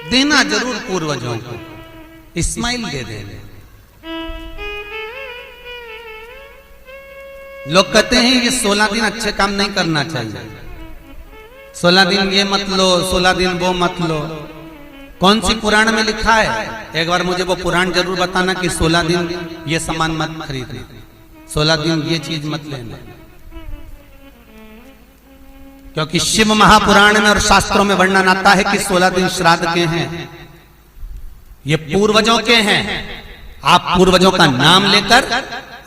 देना जरूर पूर्वजों को, इस्माइल दे देना। लोग कहते हैं ये 16 दिन अच्छे काम नहीं करना चाहिए, 16 दिन ये मत लो, 16 दिन वो मत लो। कौन सी पुराण में लिखा है? एक बार मुझे वो पुराण जरूर बताना कि 16 दिन ये सामान मत खरीदना, 16 दिन ये चीज मत लेना। क्योंकि शिव महापुराण में और शास्त्रों में वर्णन आता है कि 16 दिन श्राद्ध के हैं, ये पूर्वजों के हैं। आप पूर्वजों का नाम लेकर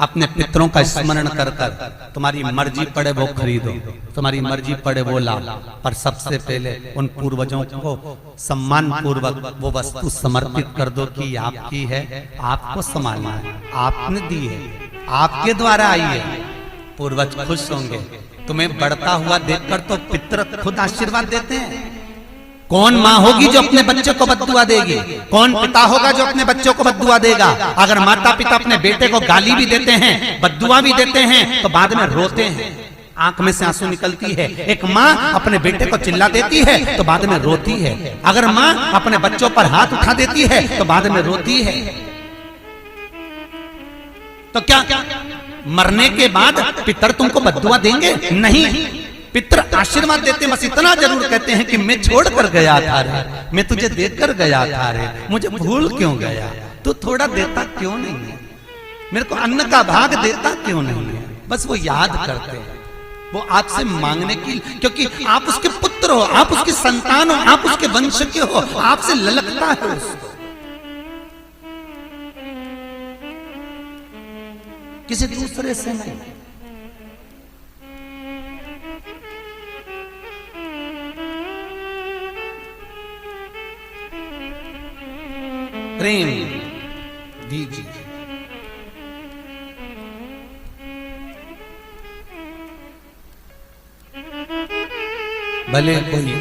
अपने पितरों का स्मरण कर कर तुम्हारी मर्जी पड़े वो खरीदो, तुम्हारी मर्जी पड़े वो लाओ, पर सबसे पहले उन पूर्वजों को सम्मान पूर्वक वो वस्तु समर्पित कर दो कि आपकी है, आपको संभालना है, आपने दी है, आपके द्वारा आई है। पूर्वज खुश होंगे। तुम्हें बढ़ता हुआ देखकर तो पितर खुद आशीर्वाद देते हैं। कौन माँ होगी जो अपने बच्चे को बद्दुआ देगी? कौन पिता होगा जो अपने बच्चों को बद्दुआ देगा? अगर माता पिता अपने बेटे को गाली भी देते हैं, बद्दुआ भी देते हैं, तो बाद में रोते हैं, आंख में से आंसू निकलती है। एक माँ अपने बेटे को चिल्ला देती है तो बाद में रोती है। अगर माँ अपने बच्चों पर हाथ उठा देती है तो बाद में रोती है। तो क्या मरने के बाद पितर तुमको बद्दुआ देंगे? नहीं, पितर आशीर्वाद देते, बस इतना जरूर कहते हैं कि मैं छोड़ कर गया था रे, मैं तुझे देकर गया था रे, मुझे भूल क्यों गया? तू थोड़ा देता क्यों नहीं है? मेरे को अन्न का भाग देता क्यों नहीं है? बस वो याद करते हैं, वो आपसे मांगने की, क्योंकि आप उसके पुत्र हो, आप उसकी संतान हो, आप उसके वंश के हो, आपसे ललकता है उसको, किसी दूसरे से नहीं। प्रेम दीजिए। भले कोई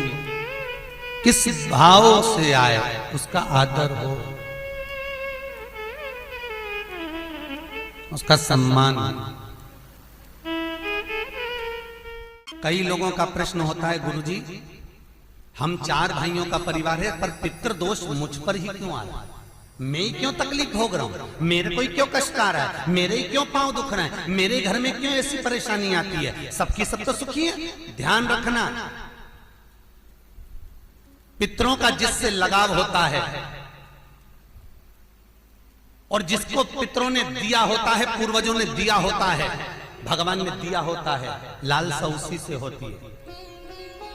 किस भाव से आए उसका आदर हो, उसका सम्मान। कई लोगों का प्रश्न होता है, गुरुजी हम 4 भाइयों का परिवार है, पर पितृ दोष मुझ पर ही क्यों आ रहा है? मैं ही क्यों तकलीफ भोग रहा हूं? मेरे को ही क्यों कष्ट आ रहा है? मेरे ही क्यों पांव दुख रहे हैं? मेरे घर में क्यों ऐसी परेशानी आती है? सबकी सब तो सुखी है। ध्यान रखना, पितरों का जिससे लगाव होता है और जिसको पितरों ने दिया होता है, पूर्वजों ने दिया होता है, भगवान ने दिया होता है, लालसा उसी से होती है।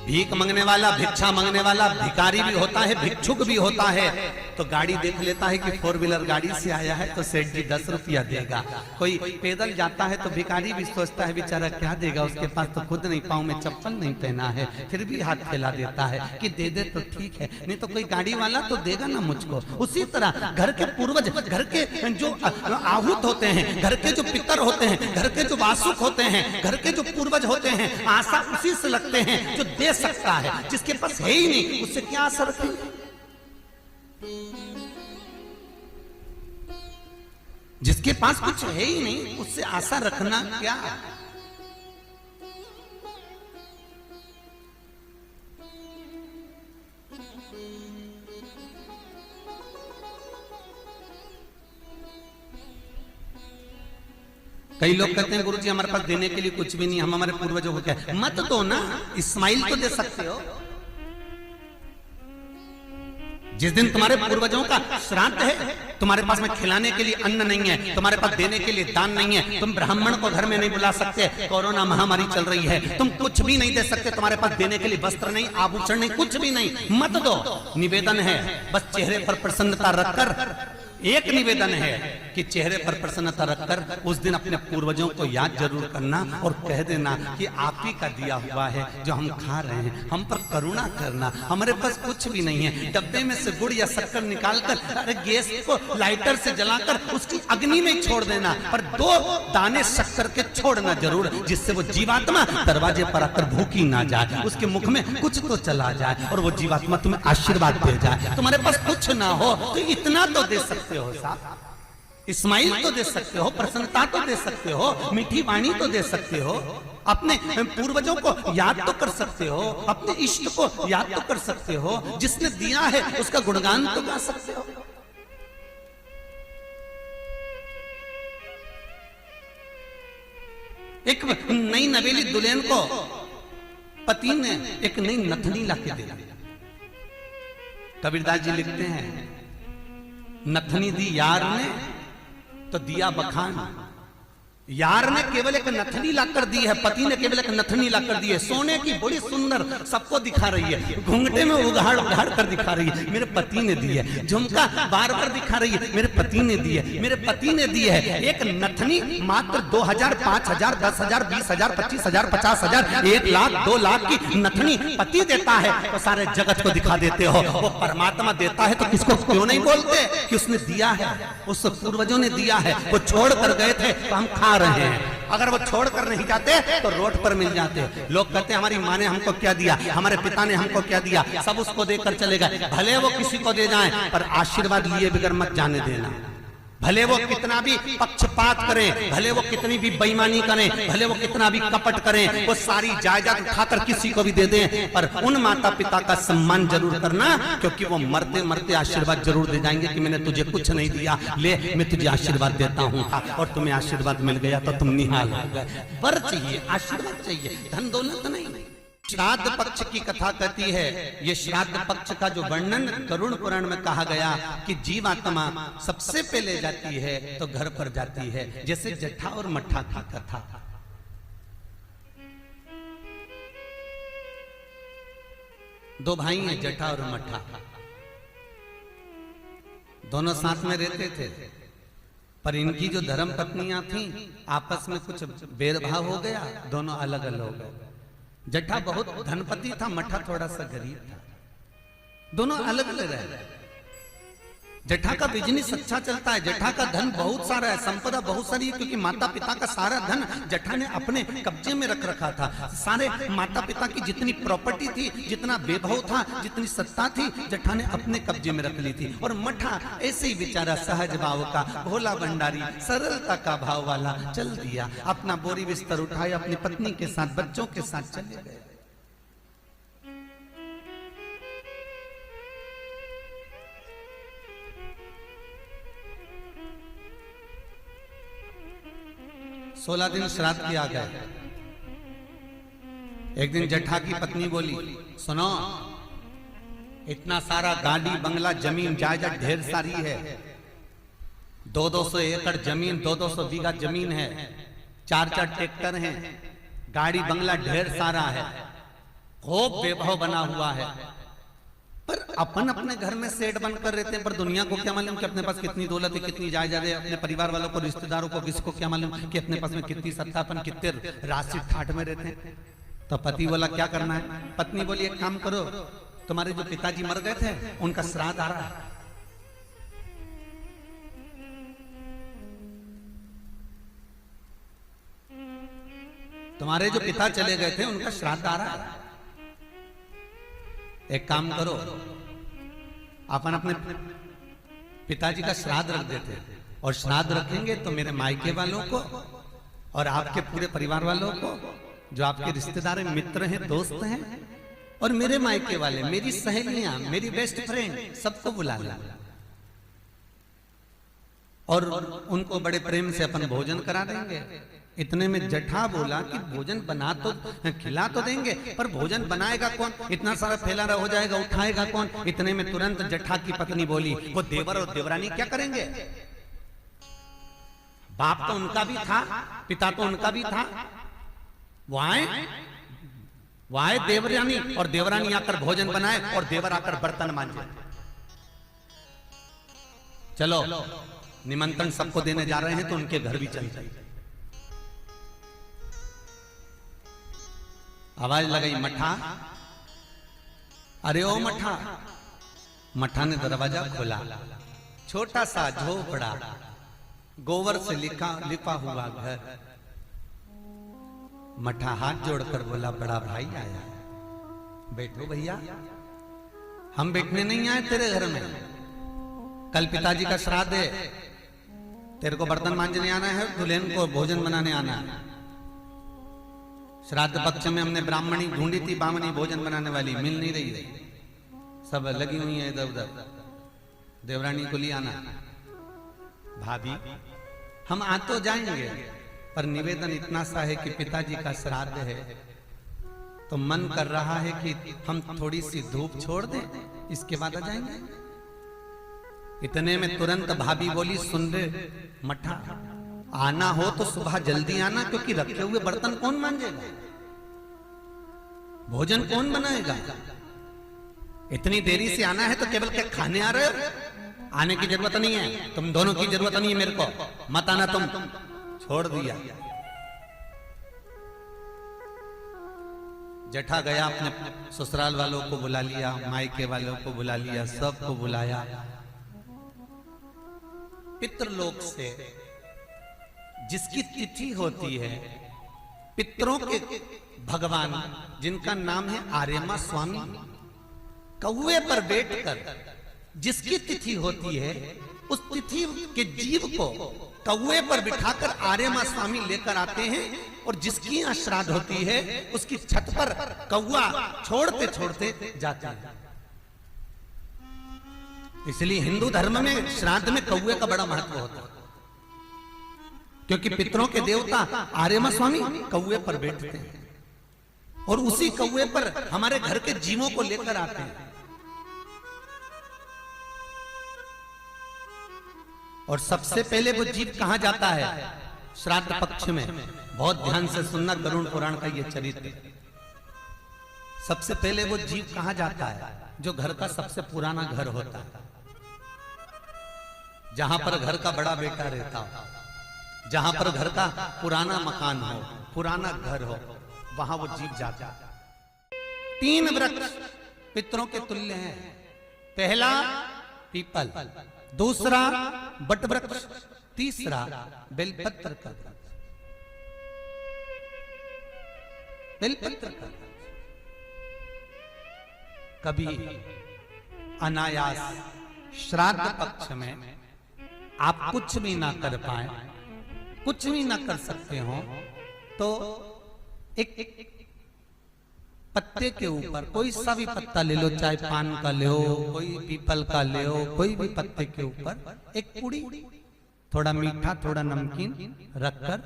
भीख मांगने वाला, भिक्षा मांगने वाला भिखारी भी होता है, भिक्षुक भी होता है। तो गाड़ी देख लेता है कि 4 व्हीलर गाड़ी से आया है तो सेठ जी 10 रुपया देगा। कोई पैदल जाता है तो भिखारी भी सोचता है बेचारा क्या देगा, उसके पास तो खुद नहीं, पाँव में चप्पल नहीं पहना है, फिर भी हाथ फैला देता है कि दे दे तो ठीक है, नहीं तो कोई गाड़ी वाला तो देगा ना मुझको। उसी तरह घर के पूर्वज, घर के जो आहूत होते हैं, घर के जो पितर होते हैं, घर के जो वासुक होते हैं, घर के जो पूर्वज होते हैं, आशा उसी से लगते हैं जो दे सकता है। जिसके पास है ही नहीं उससे क्या आशा रखेंगे? जिसके पास कुछ है ही नहीं उससे आशा रखना क्या? कई लोग कहते हैं गुरुजी हमारे पास देने के लिए कुछ भी नहीं, हम हमारे पूर्वजों को क्या? मत दो ना, इस्माइल तो दे सकते हो। जिस दिन तुम्हारे पूर्वजों का श्राद्ध है, तुम्हारे पास में खिलाने के लिए अन्न नहीं है, तुम्हारे पास देने के लिए दान नहीं है, तुम ब्राह्मण को घर में नहीं बुला सकते, कोरोना महामारी चल रही है, तुम कुछ भी नहीं दे सकते, तुम्हारे पास देने के लिए वस्त्र नहीं, आभूषण नहीं, कुछ भी नहीं, मत दो। निवेदन है बस चेहरे पर प्रसन्नता रखकर, एक निवेदन है कि चेहरे पर प्रसन्नता रखकर उस दिन अपने पूर्वजों को याद जरूर करना और कह देना कि आप ही का दिया हुआ है जो हम खा रहे हैं, हम पर करुणा करना, हमारे पास कुछ भी नहीं है। डब्बे में से गुड़ या शक्कर निकालकर, अरे गैस को लाइटर से जलाकर उसकी अग्नि में छोड़ देना, पर 2 दाने शक्कर के छोड़ना जरूर, जिससे वो जीवात्मा दरवाजे पर आकर भूखी ना जाए, उसके मुख में कुछ तो चला जाए और वो जीवात्मा तुम्हें आशीर्वाद दे जाए। तुम्हारे पास कुछ ना हो तो इतना तो दे सकते हो साहब। स्माइल तो दे सकते हो, प्रसन्नता तो दे सकते हो, मीठी वाणी तो दे सकते हो, अपने पूर्वजों को याद तो कर सकते हो, अपने इष्ट को याद तो कर सकते हो, जिसने दिया है उसका गुणगान तो गा सकते हो। एक नई नवेली दुल्हन को पति ने एक नई नथनी लाके दे दी। कबीरदास जी लिखते हैं, नथनी दी यार ने तो दिया बखान। यार ने केवल एक नथनी लाकर दी है, पति ने केवल एक नथनी लाकर दी है, सोने की बड़ी सुंदर, सबको दिखा रही है, घूंघटे में उघाड़ उघाड़ कर दिखा रही है, मेरे पति ने दी है, झुमका बार बार दिखा रही है, मेरे पति ने दी है, मेरे पति ने दी है। एक नथनी मात्र 2000, 5000, 10,000, 20,000, 25,000, 50,000, 1 लाख, 2 लाख की नथनी पति देता है तो सारे जगत को दिखा देते हो। वो परमात्मा देता है तो किसको क्यों नहीं बोलते कि उसने दिया है, उस पूर्वजों ने दिया है। वो छोड़ कर गए थे तो हम खा रहे हैं, अगर वो छोड़कर नहीं जाते तो रोड पर मिल जाते। लोग कहते हैं हमारी माँ ने हमको क्या दिया, हमारे पिता ने हमको क्या दिया, सब उसको देकर चले गए। भले वो किसी को दे जाएं पर आशीर्वाद लिए बगैर मत जाने देना। भले वो कितना भी पक्षपात करें, भले वो कितनी भी बेईमानी करें, भले वो कितना भी कपट करें, वो सारी जायदाद उठाकर किसी को भी दे दें, पर उन माता पिता का सम्मान जरूर करना, क्योंकि वो मरते मरते आशीर्वाद जरूर दे जाएंगे कि मैंने तुझे कुछ नहीं दिया, ले मैं तुझे आशीर्वाद देता हूँ, और तुम्हें आशीर्वाद मिल गया तो तुम निहाल हो गए। वर चाहिए, आशीर्वाद चाहिए, धन दौलत नहीं। श्राद्ध पक्ष की कथा कहती है, ये श्राद्ध पक्ष का जो वर्णन गरुड़ पुराण में कहा गया कि जीवात्मा सबसे पहले जाती है तो घर पर जाती है, जैसे जट्ठा और मट्ठा की कथा। दो भाई हैं, जट्ठा और मट्ठा, दोनों साथ में रहते थे, पर इनकी जो धर्म पत्नियां थीं आपस में कुछ भेदभाव हो गया, दोनों अलग अलग हो गए। जट्ठा बहुत धनपति था, मट्ठा थोड़ा सा गरीब था, दोनों अलग अलग रहे। जट्ठा का बिजनेस अच्छा चलता है, जट्ठा का धन बहुत सारा है, संपदा बहुत सारी है, क्योंकि माता पिता का सारा धन जट्ठा ने अपने कब्जे में रख रखा था। सारे माता पिता की जितनी प्रॉपर्टी थी, जितना वैभव था, जितनी सत्ता थी, जट्ठा ने अपने कब्जे में रख ली थी। और मट्ठा ऐसे ही बेचारा सहज भाव का, भोला भंडारी, सरलता का भाव वाला चल दिया, अपना बोरी बिस्तर उठाया, अपनी पत्नी के साथ, बच्चों के साथ चले गए। सोलह दिन श्राद्ध किया गया। एक दिन जट्ठा की पत्नी बोली, सुनो, इतना सारा गाड़ी बंगला जमीन जायदाद ढेर सारी है, 200 एकड़ जमीन, 200 बीघा जमीन है, 4 ट्रैक्टर हैं, गाड़ी बंगला ढेर सारा है, खूब वैभव बना हुआ है, पर अपन अपने घर में सेठ बनकर रहते हैं, पर दुनिया को क्या मालूम कि अपने पास कितनी दौलत है, कितनी जायदाद है, अपने परिवार वालों को, रिश्तेदारों को, किसको क्या मालूम कि अपने पास में कितनी सत्ता, अपन कितने राशि ठाट में रहते हैं। तो पति बोला क्या करना है, पत्नी बोली एक काम करो, तुम्हारे जो पिताजी मर गए थे उनका श्राद्ध आ रहा है, तुम्हारे जो पिता चले गए थे उनका श्राद्ध आ रहा है, एक काम करो, अपन अपने पिताजी का श्राद्ध रख देते, और श्राद्ध रखेंगे तो मेरे मायके वालों को और आपके पूरे परिवार वालों को, जो आपके रिश्तेदार हैं, मित्र हैं, दोस्त हैं, और मेरे मायके वाले, मेरी सहेलियां, मेरी बेस्ट फ्रेंड, सबको बुला ला, और उनको बड़े प्रेम से अपन भोजन करा देंगे। इतने में जट्ठा बोला कि भोजन बना तो खिला तो देंगे, पर भोजन बनाएगा कौन, इतना सारा फैला हो जाएगा, उठाएगा कौन। इतने में तुरंत जट्ठा की पत्नी बोली, वो देवर और देवरानी क्या करेंगे, बाप तो उनका भी था, पिता तो उनका भी था, वो आए देवरानी, और देवरानी आकर भोजन बनाए और देवर आकर बर्तन मांजे। चलो निमंत्रण सबको देने जा रहे हैं तो उनके घर भी चल जाए। आवाज लगाई, मट्ठा, अरे ओ मट्ठा। मट्ठा ने दरवाजा खोला, छोटा सा झोपड़ा, गोबर से लिपा हुआ घर। मट्ठा हाथ जोड़कर बोला, बड़ा भाई आया, बैठो भैया, हम बैठने नहीं आए तेरे घर में, कल पिताजी का श्राद्ध है, तेरे को बर्तन मांजने आना है, दुल्हन को भोजन बनाने आना है। श्राद्ध पक्ष में हमने ब्राह्मणी ढूंढी थी, बामणी भोजन बनाने वाली मिल नहीं रही है, सब लगी हुई है इधर उधर। देवरानी को ले आना। भाभी हम आ तो जाएंगे, पर निवेदन इतना सा है कि पिताजी का श्राद्ध है, तो मन कर रहा है कि हम थोड़ी सी धूप छोड़ दें, इसके बाद आ जाएंगे। इतने में तुरंत भाभी बोली, सुन रे मठा, आना हो तो सुबह जल्दी आना, क्योंकि रखे हुए बर्तन कौन मांजेगा, भोजन कौन बनाएगा। इतनी देरी से आना है तो केवल क्या खाने आ रहे हो? आने की जरूरत नहीं है, तुम दोनों की जरूरत नहीं है मेरे को, मत आना तुम। छोड़ दिया। जेठा गया, अपने ससुराल वालों को बुला लिया, मायके वालों को बुला लिया, सबको बुलाया। पितृलोक से जिसकी तिथि होती है, पितरों के भगवान जिनका नाम है आर्यमा स्वामी, कौवे पर बैठकर जिसकी तिथि होती है, उस तिथि के जीव को कौवे पर बिठाकर आर्यमा स्वामी लेकर आते हैं, और जिसकी यहाँ श्राद्ध होती है उसकी छत पर कौवा छोड़ते छोड़ते जाते हैं। इसलिए हिंदू धर्म में श्राद्ध में कौवे का बड़ा महत्व होता है, क्योंकि पितरों के देवता आर्यमा स्वामी कौवे पर बैठते हैं, और उसी कौवे पर हमारे घर के जीवों को लेकर आते हैं। और सबसे पहले वो जीव कहां जाता है श्राद्ध पक्ष में? बहुत ध्यान से सुनना गरुड़ पुराण का ये चरित्र। सबसे पहले वो जीव कहां जाता है? जो घर का सबसे पुराना घर होता है, जहां पर घर का बड़ा बेटा रहता हो, जहां पर घर का पुराना मकान हो, पुराना घर हो, वहां वो जीव जाता है। 3 वृक्ष पितरों के तुल्य हैं। पहला पीपल, दूसरा बट वृक्ष, तीसरा बेलपत्र का वृक्ष। बेलपत्र का वृक्ष कभी अनायास श्राद्ध पक्ष में आप कुछ भी ना कर पाए, कुछ भी ना कर सकते हो, तो एक पत्ते के ऊपर कोई सा भी पत्ता ले लो, चाहे पान का ले हो, कोई पीपल का ले हो, कोई भी पत्ते के ऊपर एक पुड़ी, थोड़ा मीठा थोड़ा नमकीन रखकर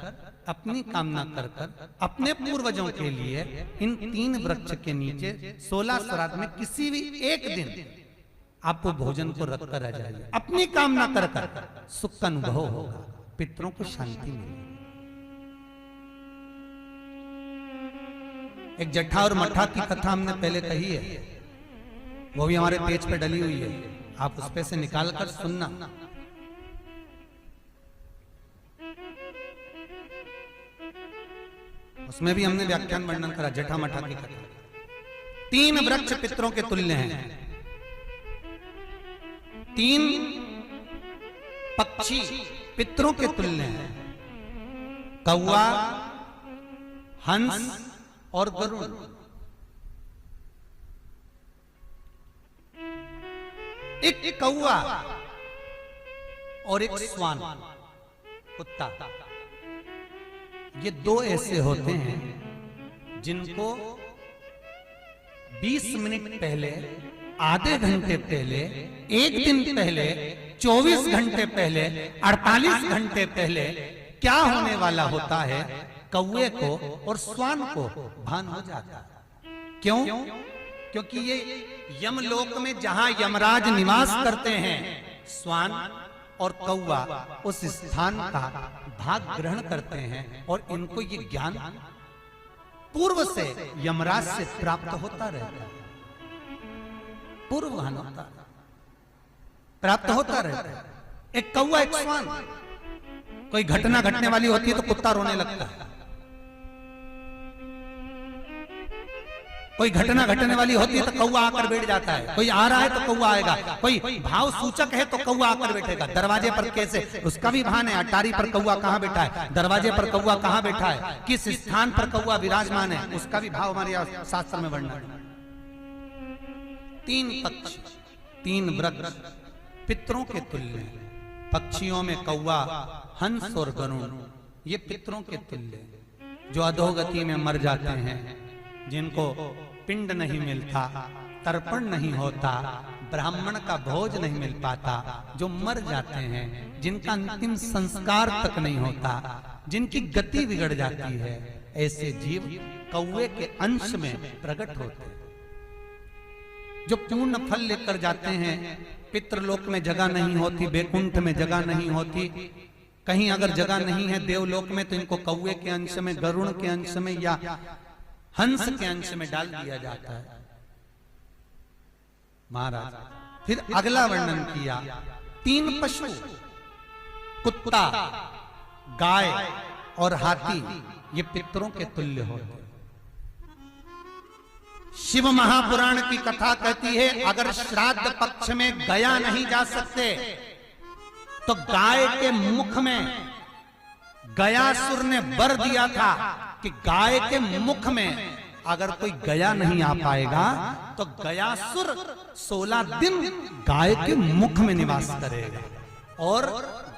अपनी कामना कर कर अपने पूर्वजों के लिए इन 3 वृक्ष के नीचे 16 श्राद्ध में किसी भी एक दिन आपको भोजन को रखकर आ जाइए। अपनी कामना कर कर सुख का अनुभव होगा, पितरों को शांति मिलेगी। एक जट्ठा और मट्ठा की कथा हमने पहले कही है, वो भी हमारे पेज पे डली हुई है, आप उस पे से निकाल कर सुनना। उसमें भी हमने व्याख्यान वर्णन करा जट्ठा मट्ठा की कथा। 3 वृक्ष पितरों के तुल्य हैं, 3 पक्षी पितरों के तुल्य हैं, कौवा, हंस और गरुड़। एक कौवा और एक श्वान कुत्ता, ये 2 ऐसे होते हैं जिनको 20 मिनट पहले, आधे घंटे पहले, 1 दिन पहले, 24 घंटे पहले, 48 घंटे पहले क्या होने वाला होता है, कौवे को और श्वान को भान हो जाता है। क्यों? क्योंकि ये यमलोक में जहां यमराज निवास करते हैं, श्वान और कौवा उस स्थान का भाग ग्रहण करते हैं, और इनको ये ज्ञान पूर्व से यमराज से प्राप्त होता रहता है, पूर्वभान होता है, प्राप्त होता रहता है। एक कौवा एक श्वान, कोई घटना घटने वाली होती है तो कुत्ता रोने लगता है, कोई घटना घटने वाली होती है तो कौवा आकर बैठ जाता है, कोई आ रहा है तो कौवा आएगा, कोई भाव सूचक है तो कौवा आकर बैठेगा। दरवाजे पर कैसे, उसका भी भान है, अटारी पर कौवा कहां बैठा है, दरवाजे पर कौवा कहां बैठा है, किस स्थान पर कौवा विराजमान है, उसका भी भाव हमारे शास्त्र में वर्णन है। 3 पक्ष, 3 वृक्ष पितरों के तुल्य हैं। पक्षियों में कौवा, हंस और गरुड़, ये पितरों के तुल्य, जो अधोगति में मर जाते हैं, जिनको पिंड नहीं मिलता, तर्पण नहीं होता, ब्राह्मण का भोज नहीं मिल पाता, जो मर जाते हैं, जिनका अंतिम संस्कार तक नहीं होता, जिनकी गति बिगड़ जाती है, ऐसे जीव कौवे के अंश में प्रकट होते हैं, जो पूर्ण फल लेकर जाते हैं। पितृलोक में जगह नहीं होती, बैकुंठ में जगह नहीं होती, कहीं अगर जगह नहीं है देवलोक में, तो इनको कौवे के अंश में, गरुड़ के अंश में या हंस के अंश में डाल दिया जाता है। महाराज फिर अगला वर्णन किया, 3 पशु, कुत्ता, गाय और हाथी, ये पितरों के तुल्य होते। शिव महापुराण की कथा कहती है, अगर श्राद्ध पक्ष में गया नहीं जा सकते, तो गाय के मुख में गयासुर ने वर दिया था कि गाय के मुख में अगर कोई गया नहीं आ पाएगा, तो गयासुर 16 दिन गाय के मुख में निवास करेगा। और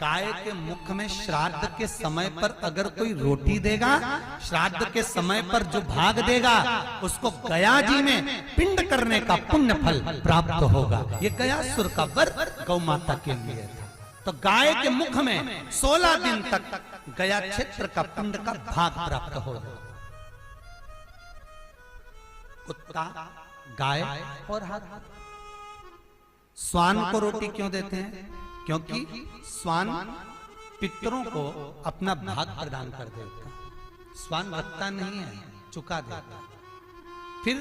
गाय के मुख में श्राद्ध के समय पर अगर कोई रोटी देगा, श्राद्ध के समय पर जो भाग देगा, उसको गया जी में पिंड करने का पुण्य फल प्राप्त होगा। ये गयासुर का वर गौ माता के लिए था। तो गाय के मुख में 16 दिन तक गया क्षेत्र का पिंड का भाग प्राप्त होगा। कुत्ता, गाय और हाथी। स्वान को रोटी क्यों देते हैं? क्योंकि स्वान पितरों को अपना भाग प्रदान कर देता। स्वान रखता नहीं है, चुका देता। फिर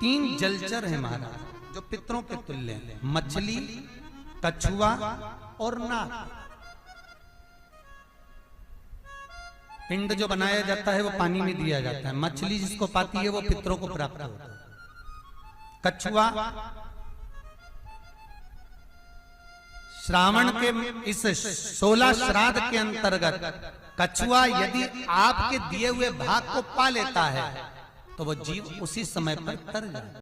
3 जलचर है महाराज, जो पितरों के तुल्य हैं, मछली, कछुआ और नाग। पिंड जो बनाया जाता है वो पानी में दिया जाता है। मछली जिसको पाती है वो पितरों को प्राप्त होता है। कछुआ श्रावण के इस 16 श्राद्ध के अंतर्गत कछुआ यदि आपके दिए हुए भाग को पा लेता है, तो वो जीव उसी समय पर तर जाए।